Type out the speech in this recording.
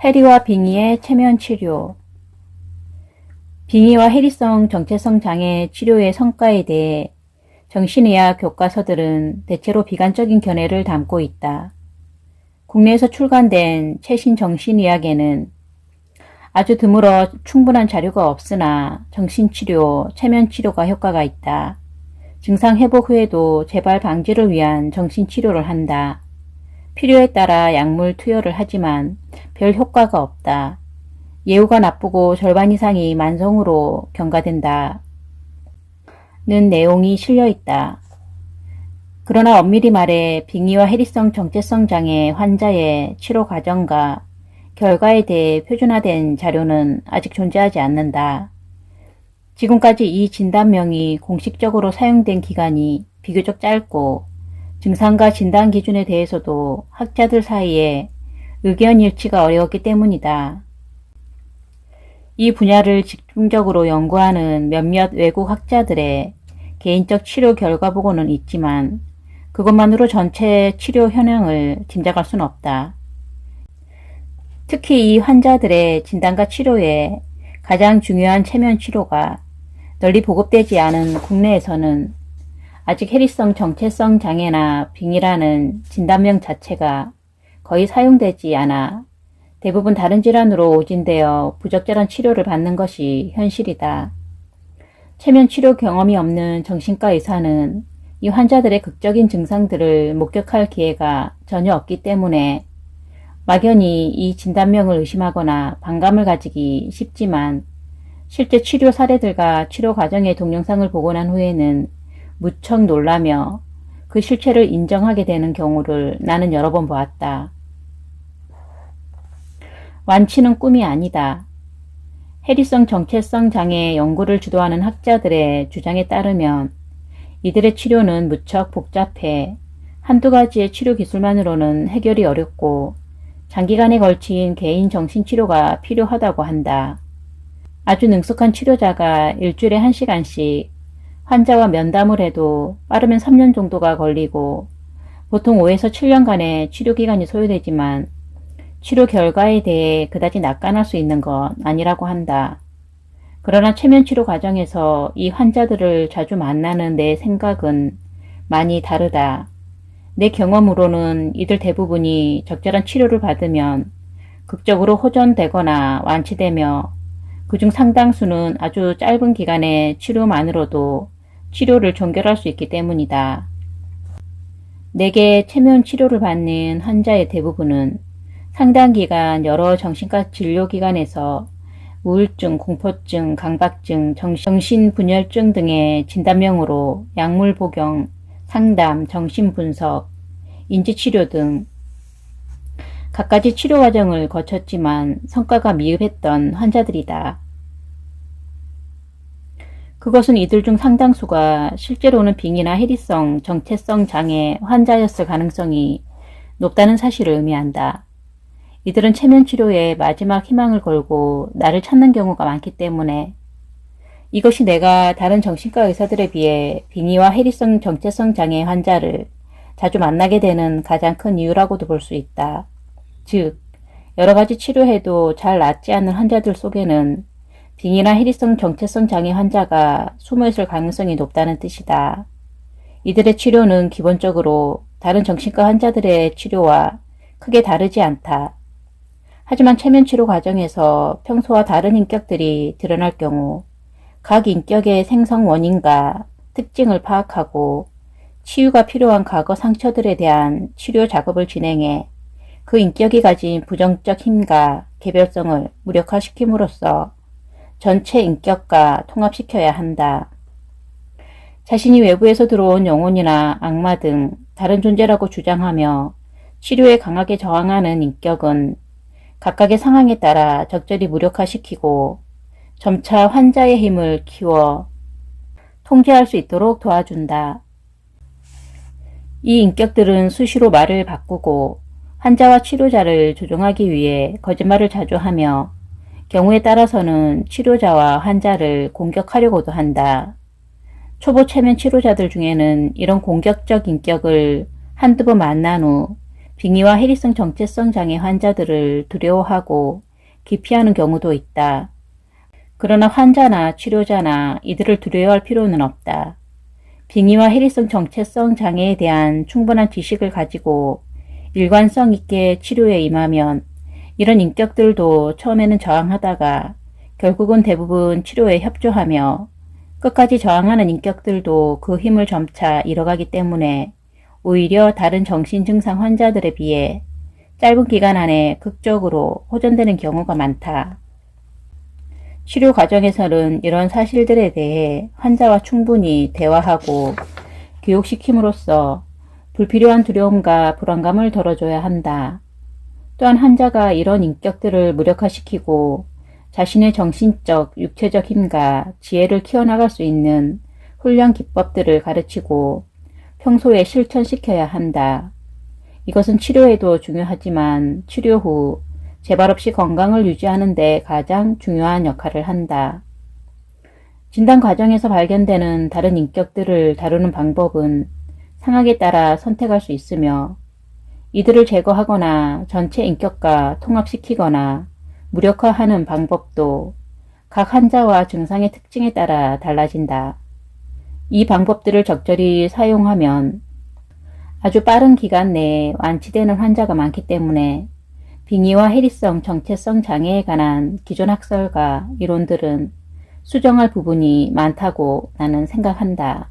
해리와 빙의의 체면 치료. 빙의와 해리성 정체성 장애 치료의 성과에 대해 정신의학 교과서들은 대체로 비관적인 견해를 담고 있다. 국내에서 출간된 최신 정신의학에는 아주 드물어 충분한 자료가 없으나 정신치료, 체면치료가 효과가 있다. 증상 회복 후에도 재발 방지를 위한 정신치료를 한다. 필요에 따라 약물 투여를 하지만 별 효과가 없다. 예후가 나쁘고 절반 이상이 만성으로 경과된다. 는 내용이 실려있다. 그러나 엄밀히 말해 빙의와 해리성 정체성 장애 환자의 치료 과정과 결과에 대해 표준화된 자료는 아직 존재하지 않는다. 지금까지 이 진단명이 공식적으로 사용된 기간이 비교적 짧고 증상과 진단 기준에 대해서도 학자들 사이에 의견 일치가 어려웠기 때문이다. 이 분야를 집중적으로 연구하는 몇몇 외국 학자들의 개인적 치료 결과 보고는 있지만 그것만으로 전체 치료 현황을 짐작할 수는 없다. 특히 이 환자들의 진단과 치료에 가장 중요한 체면 치료가 널리 보급되지 않은 국내에서는 아직 해리성 정체성 장애나 빙의라는 진단명 자체가 거의 사용되지 않아 대부분 다른 질환으로 오진되어 부적절한 치료를 받는 것이 현실이다. 체면 치료 경험이 없는 정신과 의사는 이 환자들의 극적인 증상들을 목격할 기회가 전혀 없기 때문에 막연히 이 진단명을 의심하거나 반감을 가지기 쉽지만 실제 치료 사례들과 치료 과정의 동영상을 보고 난 후에는 무척 놀라며 그 실체를 인정하게 되는 경우를 나는 여러 번 보았다. 완치는 꿈이 아니다. 해리성 정체성 장애 연구를 주도하는 학자들의 주장에 따르면 이들의 치료는 무척 복잡해 한두 가지의 치료 기술만으로는 해결이 어렵고 장기간에 걸친 개인 정신치료가 필요하다고 한다. 아주 능숙한 치료자가 일주일에 1시간씩 환자와 면담을 해도 빠르면 3년 정도가 걸리고 보통 5에서 7년간의 치료기간이 소요되지만 치료 결과에 대해 그다지 낙관할 수 있는 건 아니라고 한다. 그러나 체면치료 과정에서 이 환자들을 자주 만나는 내 생각은 많이 다르다. 내 경험으로는 이들 대부분이 적절한 치료를 받으면 극적으로 호전되거나 완치되며 그중 상당수는 아주 짧은 기간의 치료만으로도 치료를 종결할 수 있기 때문이다. 내게 체면 치료를 받는 환자의 대부분은 상당 기간 여러 정신과 진료기관에서 우울증, 공포증, 강박증, 정신분열증 등의 진단명으로 약물 복용, 상담, 정신분석, 인지치료 등 갖가지 치료 과정을 거쳤지만 성과가 미흡했던 환자들이다. 그것은 이들 중 상당수가 실제로는 빙의나 해리성 정체성 장애 환자였을 가능성이 높다는 사실을 의미한다. 이들은 체면치료에 마지막 희망을 걸고 나를 찾는 경우가 많기 때문에 이것이 내가 다른 정신과 의사들에 비해 빙의와 해리성 정체성 장애 환자를 자주 만나게 되는 가장 큰 이유라고도 볼 수 있다. 즉, 여러 가지 치료해도 잘 낫지 않는 환자들 속에는 빙의나 해리성 정체성 장애 환자가 숨어있을 가능성이 높다는 뜻이다. 이들의 치료는 기본적으로 다른 정신과 환자들의 치료와 크게 다르지 않다. 하지만 체면치료 과정에서 평소와 다른 인격들이 드러날 경우 각 인격의 생성 원인과 특징을 파악하고 치유가 필요한 과거 상처들에 대한 치료 작업을 진행해 그 인격이 가진 부정적 힘과 개별성을 무력화시킴으로써 전체 인격과 통합시켜야 한다. 자신이 외부에서 들어온 영혼이나 악마 등 다른 존재라고 주장하며 치료에 강하게 저항하는 인격은 각각의 상황에 따라 적절히 무력화시키고 점차 환자의 힘을 키워 통제할 수 있도록 도와준다. 이 인격들은 수시로 말을 바꾸고 환자와 치료자를 조종하기 위해 거짓말을 자주 하며 경우에 따라서는 치료자와 환자를 공격하려고도 한다. 초보 체면 치료자들 중에는 이런 공격적 인격을 한두 번 만난 후 빙의와 해리성 정체성 장애 환자들을 두려워하고 기피하는 경우도 있다. 그러나 환자나 치료자나 이들을 두려워할 필요는 없다. 빙의와 해리성 정체성 장애에 대한 충분한 지식을 가지고 일관성 있게 치료에 임하면 이런 인격들도 처음에는 저항하다가 결국은 대부분 치료에 협조하며 끝까지 저항하는 인격들도 그 힘을 점차 잃어가기 때문에 오히려 다른 정신증상 환자들에 비해 짧은 기간 안에 극적으로 호전되는 경우가 많다. 치료 과정에서는 이런 사실들에 대해 환자와 충분히 대화하고 교육시킴으로써 불필요한 두려움과 불안감을 덜어줘야 한다. 또한 환자가 이런 인격들을 무력화시키고 자신의 정신적, 육체적 힘과 지혜를 키워나갈 수 있는 훈련 기법들을 가르치고 평소에 실천시켜야 한다. 이것은 치료에도 중요하지만 치료 후 재발 없이 건강을 유지하는 데 가장 중요한 역할을 한다. 진단 과정에서 발견되는 다른 인격들을 다루는 방법은 상황에 따라 선택할 수 있으며 이들을 제거하거나 전체 인격과 통합시키거나 무력화하는 방법도 각 환자와 증상의 특징에 따라 달라진다. 이 방법들을 적절히 사용하면 아주 빠른 기간 내에 완치되는 환자가 많기 때문에 빙의와 해리성 정체성 장애에 관한 기존 학설과 이론들은 수정할 부분이 많다고 나는 생각한다.